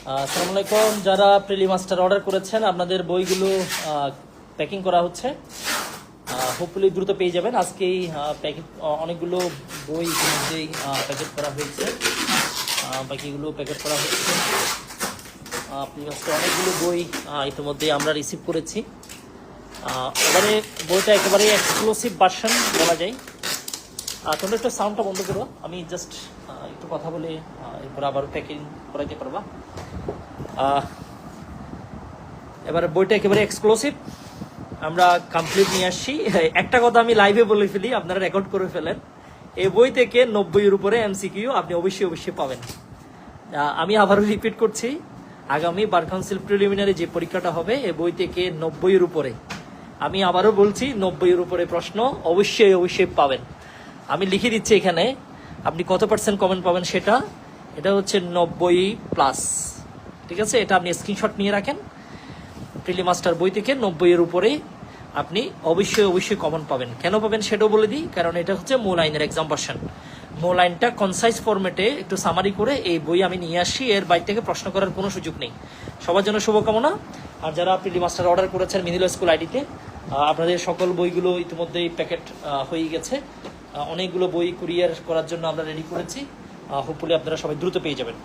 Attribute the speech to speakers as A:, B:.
A: আসসালামু আলাইকুম। যারা প্রিলি মাস্টার অর্ডার করেছেন আপনাদের বইগুলো প্যাকিং করা হচ্ছে, হোপফুলি দ্রুত পেয়ে যাবেন। আজকেই প্যাকেট অনেকগুলো বই ইতিমধ্যেই প্যাকেট করা হয়েছে, বাকিগুলো প্যাকেট করা হচ্ছে। প্রিলি মাস্টার অনেকগুলো বই ইতিমধ্যেই আমরা রিসিভ করেছি। এবারে বইটা একেবারে এক্সক্লুসিভ ভার্সন বলা যায়। তোমরা একটু সাউন্ডটা বন্ধ করো, আমি জাস্ট একটু কথা বলে এরপর আবার প্যাকিং করাইতে পারবা। এবারে বইটা একেবারে এক্সক্লুসিভ, আমরা কমপ্লিট নিয়ে আসছি। একটা কথা আমি লাইভে বলে ফেলি, আপনারা রেকর্ড করে ফেলেন। এই বই থেকে 90-এর উপরে এমসিকিউ আপনি অবশ্যই পাবেন। আমি আবারও রিপিট করছি, আগামী বার কাউন্সিল প্রিলিমিনারি যে পরীক্ষাটা হবে এই বই থেকে 90-এর উপরে, আমি আবারও বলছি 90-এর উপরে প্রশ্ন অবশ্যই পাবেন। আমি লিখে দিচ্ছি এখানে, আপনি কত % কমেন্ট পাবেন সেটা, এটা হচ্ছে 90+। ঠিক আছে, এটা আপনি স্ক্রিনশট নিয়ে রাখেন। প্রিলি মাস্টার বই থেকে 90-এর উপরে আপনি অবশ্যই কমন পাবেন। কেন পাবেন সেটাও বলে দিই, কারণ এটা হচ্ছে মূল আইনের এক্সাম ভার্সন। মূল আইনটা কনসাইজ ফরম্যাটে একটু সামারি করে এই বই আমি নিয়ে আসি, এর বাইরে থেকে প্রশ্ন করার কোনো সুযোগ নেই। সবার জন্য শুভকামনা। আর যারা প্রিলি মাস্টার অর্ডার করেছেন মিডিল স্কুল আইডিতে, আপনাদের সকল বইগুলো ইতিমধ্যেই প্যাকেট হয়ে গেছে। অনেকগুলো বই কুরিয়ার করার জন্য আমরা রেডি করেছি, হোপফুলি আপনারা সবাই দ্রুত পেয়ে যাবেন।